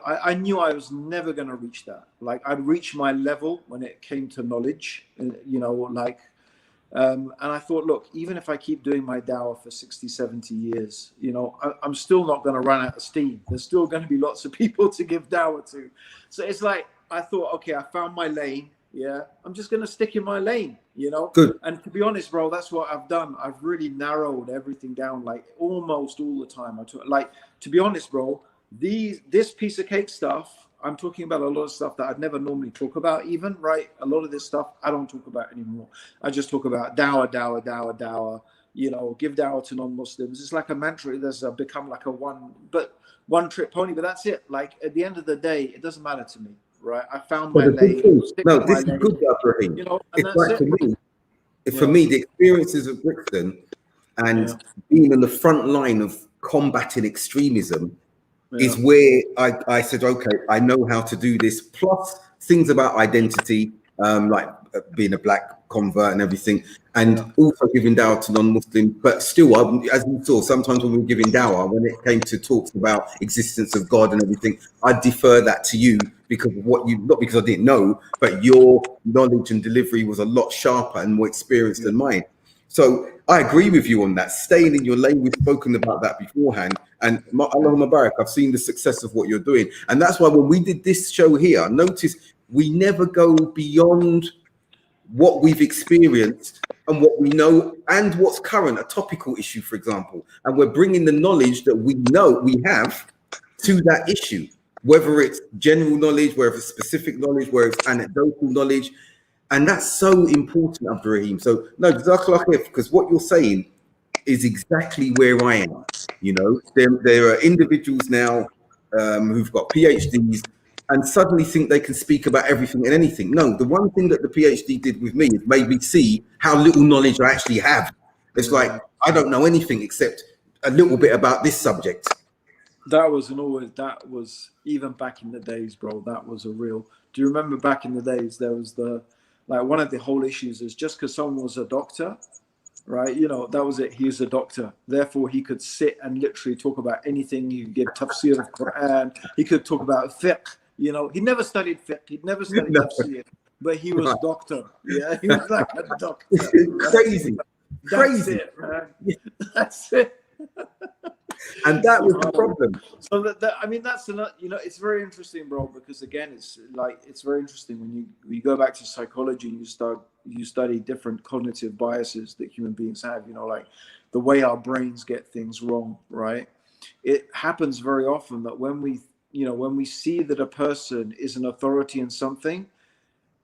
I knew I was never going to reach that. Like, I'd reached my level when it came to knowledge, and I thought, look, even if I keep doing my dawah for 60, 70 years, I'm still not going to run out of steam. There's still going to be lots of people to give dawah to. So it's like, I thought, okay, I found my lane. Yeah, I'm just going to stick in my lane, Good. And to be honest, bro, that's what I've done. I've really narrowed everything down, like almost all the time. To be honest, bro, this piece of cake stuff, I'm talking about a lot of stuff that I'd never normally talk about even, right? A lot of this stuff I don't talk about anymore. I just talk about dawah, give dawah to non-Muslims. It's like a mantra. There's become like a one-trick pony, but that's it. Like, at the end of the day, it doesn't matter to me. Right, I found my lane. No, this is good, Abdurraheem. It's like for me, the experiences of Brixton and being in the front line of combating extremism is where I said, okay, I know how to do this. Plus things about identity, like being a black convert and everything, and also giving dawah to non-Muslims. But still, as you saw, sometimes when we were giving dawah, when it came to talks about existence of God and everything, I defer that to you because of not because I didn't know, but your knowledge and delivery was a lot sharper and more experienced than mine. So I agree with you on that. Staying in your lane, we've spoken about that beforehand. And Allahumma barak, I've seen the success of what you're doing. And that's why when we did this show here, notice we never go beyond what we've experienced and what we know and what's current, a topical issue, for example. And we're bringing the knowledge that we know we have to that issue, whether it's general knowledge, whether it's specific knowledge, whether it's anecdotal knowledge. And that's so important, Abdurraheem. So, no, Jazakallah khair, because what you're saying is exactly where I am. There are individuals now who've got PhDs and suddenly think they can speak about everything and anything. No, the one thing that the PhD did with me is made me see how little knowledge I actually have. It's like, I don't know anything except a little bit about this subject. That was even back in the days, bro, that was a real, do you remember back in the days, there was one of the whole issues is just because someone was a doctor right? You know, that was it. He was a doctor. Therefore, he could sit and literally talk about anything. He could give tafsir of Quran. He could talk about fiqh. You know, he never studied fiqh. He'd never studied No. tafsir, but he was Right. doctor. Yeah, he was like a doctor. Right? Crazy. That's Crazy. it, man. That's it. And that was the problem. So I mean, that's another, you know, it's very interesting, bro, because again, it's like, it's very interesting when you go back to psychology and you study different cognitive biases that human beings have, you know, like the way our brains get things wrong, right? It happens very often that when we see that a person is an authority in something,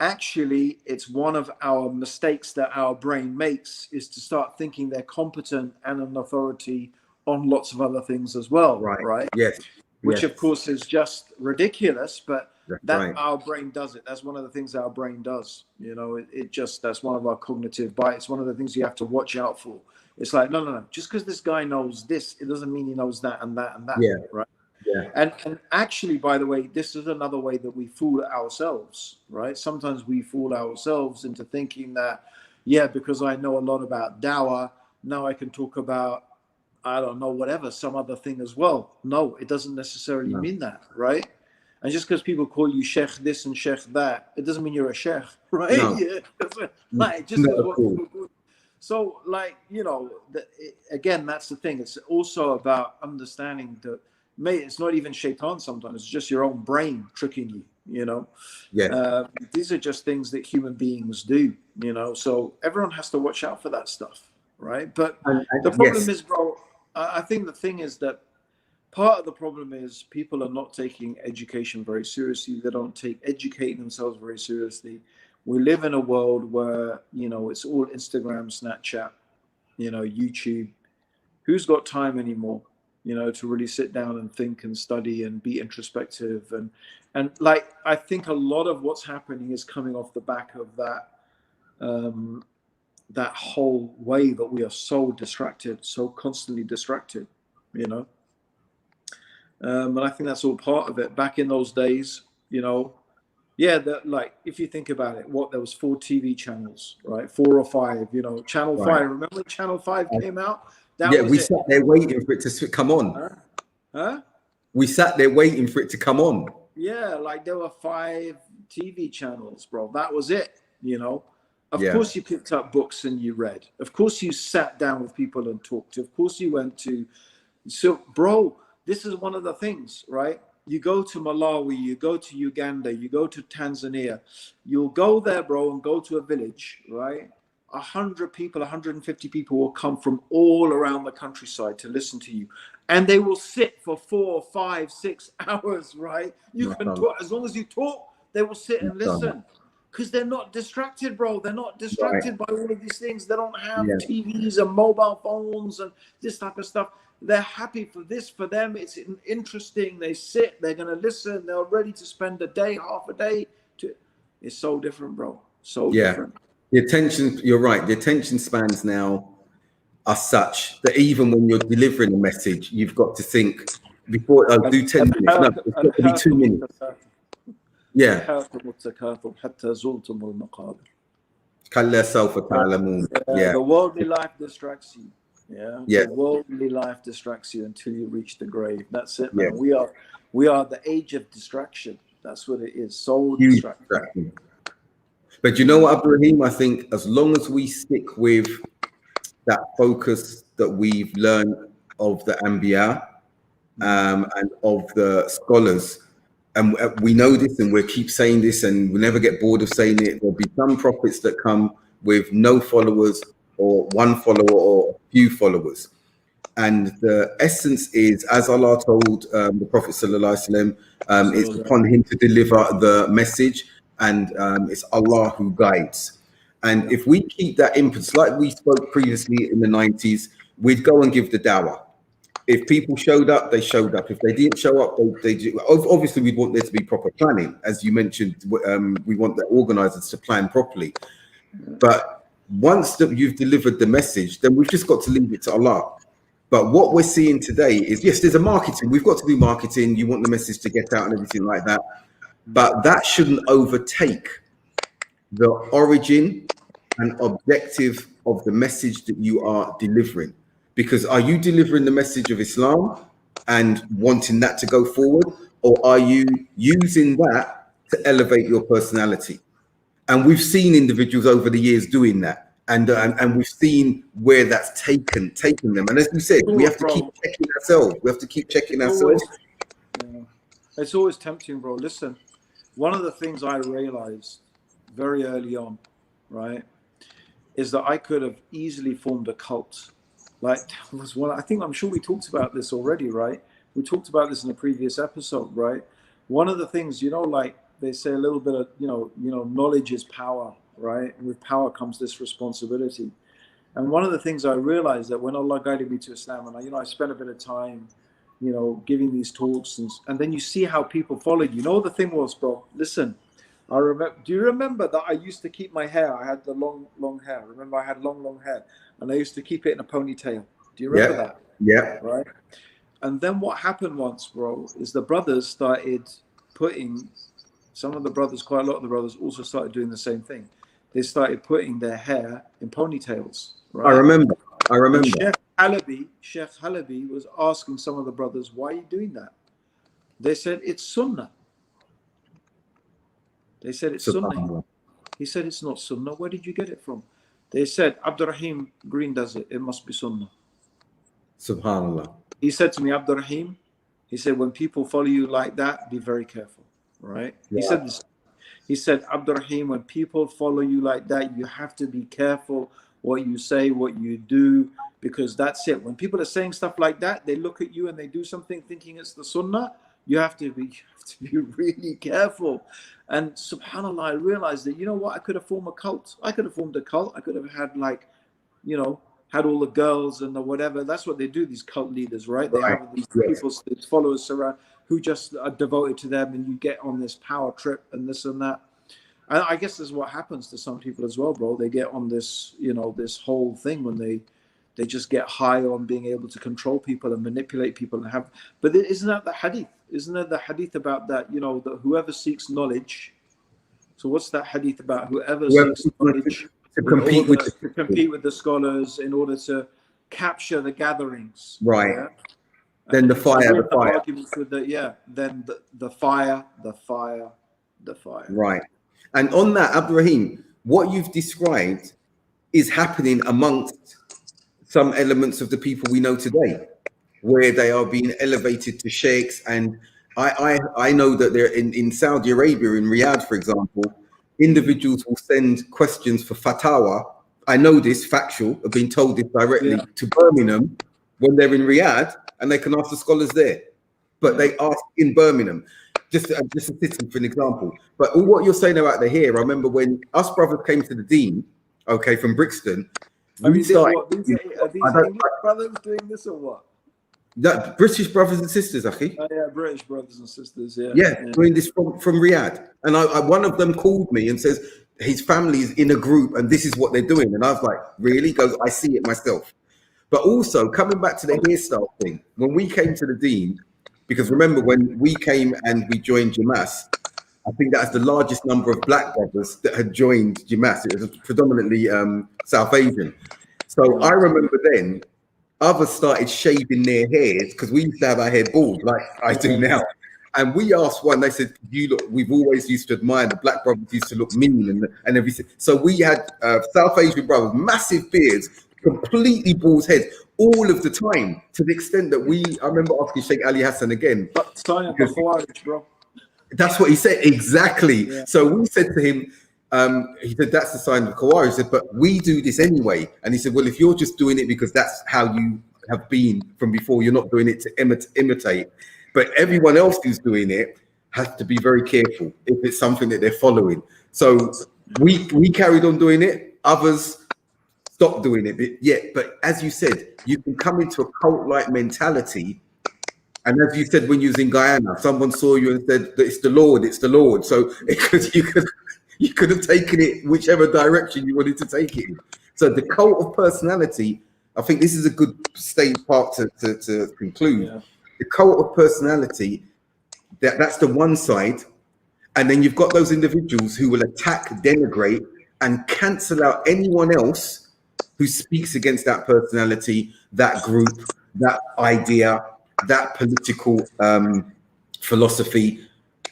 actually it's one of our mistakes that our brain makes is to start thinking they're competent and an authority on lots of other things as well, right? Yes. Which yes. of course is just ridiculous, but That's right. our brain does it. That's one of the things our brain does. You know, that's one of our cognitive bias. One of the things you have to watch out for. It's like, no. Just because this guy knows this, it doesn't mean he knows that and that and that. Yeah. Right. Yeah. And actually, by the way, this is another way that we fool ourselves, right? Sometimes we fool ourselves into thinking that, yeah, because I know a lot about dawah, now I can talk about, I don't know, whatever, some other thing as well. No, it doesn't necessarily mean that, right? And just because people call you sheikh this and sheikh that, it doesn't mean you're a sheikh, right? No. Yeah. Like, just Not what cool. people call. So, like, you know, again, that's the thing. It's also about understanding that, mate, it's not even shaitan sometimes. It's just your own brain tricking you, you know? Yeah. These are just things that human beings do, you know? So everyone has to watch out for that stuff, right? But the problem is, bro, I think the thing is that part of the problem is people are not taking education very seriously. They don't take educating themselves very seriously. We live in a world where, you know, it's all Instagram, Snapchat, you know, YouTube. Who's got time anymore, you know, to really sit down and think and study and be introspective? And like, I think a lot of what's happening is coming off the back of that whole way that we are so distracted, so constantly distracted, you know. And I think that's all part of it. Back in those days, you know, yeah, like if you think about it, there was 4 TV channels, right? 4 or 5, you know, Channel 5. Remember when Channel 5 came out? We sat there waiting for it to come on. Huh? We sat there waiting for it to come on. Yeah, like there were 5 TV channels, bro. That was it, you know. Of course you picked up books and you read. Of course you sat down with people and talked. Of course you went to... So, bro, this is one of the things, right? You go to Malawi, you go to Uganda, you go to Tanzania. You'll go there, bro, and go to a village, right? 100 people, 150 people will come from all around the countryside to listen to you. And they will sit for 4, 5, 6 hours, right? You can talk. As long as you talk, they will sit and listen. Because they're not distracted, bro. They're not distracted by all of these things. They don't have TVs and mobile phones and this type of stuff. They're happy for this. For them, it's interesting. They sit, they're going to listen. They're ready to spend a day, half a day. It's so different, bro. So different. The attention, you're right. The attention spans now are such that even when you're delivering a message, you've got to think before, do 10 minutes. No, it's got to be 2 minutes. Yeah. The worldly life distracts you. Yeah. The worldly life distracts you until you reach the grave. That's it, man. We are the age of distraction. That's what it is. So distracting. But you know what, Abdurraheem? I think as long as we stick with that focus that we've learned of the Anbiya and of the scholars, and we know this and we'll keep saying this and we'll never get bored of saying it, there'll be some prophets that come with no followers or 1 follower or a few followers. And the essence is, as Allah told the Prophet ﷺ, it's upon him to deliver the message, and it's Allah who guides. And if we keep that impetus, like we spoke previously in the 90s, we'd go and give the dawah. If people showed up, they showed up. If they didn't show up, they obviously we'd want there to be proper planning. As you mentioned, we want the organizers to plan properly. But once that you've delivered the message, then we've just got to leave it to Allah. But what we're seeing today is, yes, there's a marketing. We've got to do marketing. You want the message to get out and everything like that. But that shouldn't overtake the origin an objective of the message that you are delivering. Because are you delivering the message of Islam and wanting that to go forward, or are you using that to elevate your personality? And we've seen individuals over the years doing that, and we've seen where that's taken them. And as you said, we have to keep checking ourselves. We have to keep checking ourselves. It's always tempting, bro. Listen, one of the things I realized very early on, right, is that I could have easily formed a cult. Like, was one. I'm sure we talked about this already, right? We talked about this in a previous episode, right? One of the things, like they say a little bit of, knowledge is power, right? And with power comes this responsibility. And one of the things I realized that when Allah guided me to Islam, and I spent a bit of time, giving these talks, and then you see how people followed. The thing was, bro, listen, I remember. Do you remember that I used to keep my hair? I had the long hair. Remember, I had long hair, and I used to keep it in a ponytail. Do you remember that? Yeah. Right. And then what happened once, bro, is the brothers started putting. Some of the brothers, quite a lot of the brothers, also started doing the same thing. They started putting their hair in ponytails. Right? I remember. Sheikh Halabi was asking some of the brothers, "Why are you doing that?" They said, "It's Sunnah." They said it's Sunnah. He said it's not Sunnah. Where did you get it from? They said, Abdurraheem Green does it. It must be Sunnah. Subhanallah. He said to me, Abdurraheem, he said, when people follow you like that, be very careful. Right? Yeah. He said this. He said, Abdurraheem, when people follow you like that, you have to be careful what you say, what you do, because that's it. When people are saying stuff like that, they look at you and they do something thinking it's the Sunnah. You have to be really careful. And subhanAllah, I realized that, what? I could have formed a cult. I could have formed a cult. I could have had had all the girls and the whatever. That's what they do, these cult leaders, right? They have these people, these followers around who just are devoted to them, and you get on this power trip and this and that. And I guess this is what happens to some people as well, bro. They get on this, this whole thing when they just get high on being able to control people and manipulate people and have. But isn't that the hadith? Isn't there the hadith about that? That whoever seeks knowledge. So what's that hadith about? Whoever seeks knowledge to compete with the scholars in order to capture the gatherings. Right. Yeah? Then the fire. Then the fire. Right. And on that, Abdurraheem, what you've described is happening amongst some elements of the people we know today, where they are being elevated to sheikhs. And I know that they're in Saudi Arabia, in Riyadh, for example, individuals will send questions for fatwa. I know this, factual, I've been told this directly, to Birmingham when they're in Riyadh, and they can ask the scholars there. But they ask in Birmingham. Just a citizen, for an example. But all what you're saying about the hair, I remember when us brothers came to the Deen, from Brixton, we started. Are these English brothers doing this or what? That British brothers and sisters, Akhi. Oh, yeah, British brothers and sisters, doing this from Riyadh. And one of them called me and says his family is in a group and this is what they're doing. And I was like, really? He goes, I see it myself. But also, coming back to the hairstyle thing, when we came to the Deen, because remember when we came and we joined Jamas, I think that's the largest number of black brothers that had joined Jamas. It was predominantly South Asian. So I remember then others started shaving their hairs because we used to have our hair bald like I do now. And we asked one, they said, we've always used to admire the black brothers used to look mean and everything. So we had South Asian brothers, massive beards, completely bald heads all of the time, to the extent that I remember asking Sheikh Ali Hassan again. But sign up the Khawarij, bro. That's what he said, exactly. Yeah. So we said to him, he said, that's the sign of Khawarij. He said, but we do this anyway. And he said, well, if you're just doing it because that's how you have been from before, you're not doing it to imitate. But everyone else who's doing it has to be very careful if it's something that they're following. So we carried on doing it. Others stopped doing it. But as you said, you can come into a cult-like mentality. And as you said, when you was in Guyana, someone saw you and said that it's the Lord. So you could have taken it whichever direction you wanted to take it in. So the cult of personality, I think this is a good part to conclude. Yeah. The cult of personality, that's the one side. And then you've got those individuals who will attack, denigrate and cancel out anyone else who speaks against that personality, that group, that idea, that political philosophy,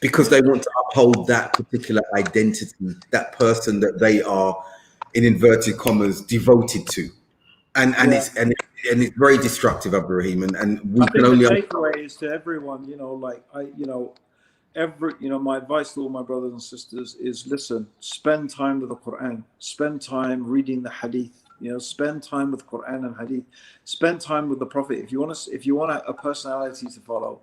because they want to uphold that particular identity, that person that they are, in inverted commas, devoted to. And it's very destructive, Abdurraheem, and we I can think only. the takeaway is to everyone, my advice to all my brothers and sisters is, listen, spend time with the Quran, spend time reading the Hadith, spend time with Quran and Hadith, spend time with the Prophet. If you want a personality to follow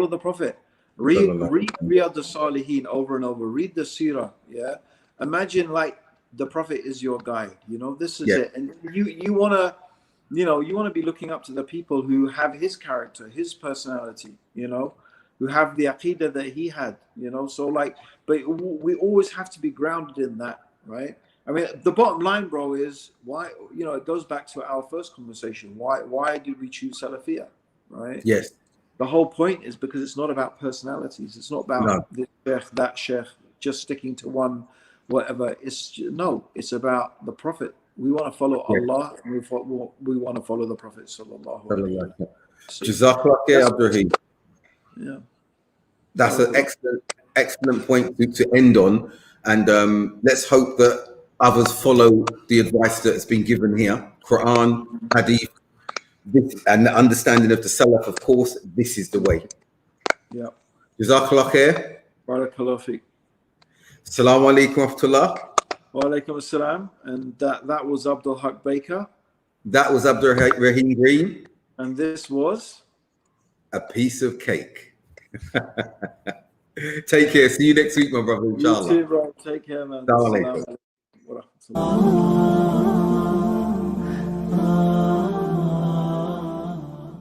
the Prophet. Read Riyadh al-Salihin over and over. Read the Seerah. Yeah, imagine like the Prophet is your guide. This is it, and you want to be looking up to the people who have his character, his personality. Who have the aqidah that he had. So but we always have to be grounded in that, right? I mean, the bottom line, bro, is why. It goes back to our first conversation. Why did we choose Salafiyah, right? Yes. The whole point is because it's not about personalities. It's not about this sheikh, that sheikh, just sticking to one, whatever. It's about the Prophet. We want to follow Allah, and we want to follow the Prophet sallallahu alaihi wasallam. Jazakallah khair, Abdurraheem. Yeah, that's an excellent point to end on, and let's hope that others follow the advice that has been given here. Quran, Hadith. And the understanding of the Salaf, of course, this is the way. Yeah. Jazakallah khair. Barakallah fiqh. Assalamu alaikum wa rahmatullah. Wa alaikum assalam. And that was Abdul Haqq Baker. That was Abdurraheem Green. And this was A Piece of Cake. Take care. See you next week, my brother. Inshallah. You too, bro. Take care, man. Assalamu alaikum.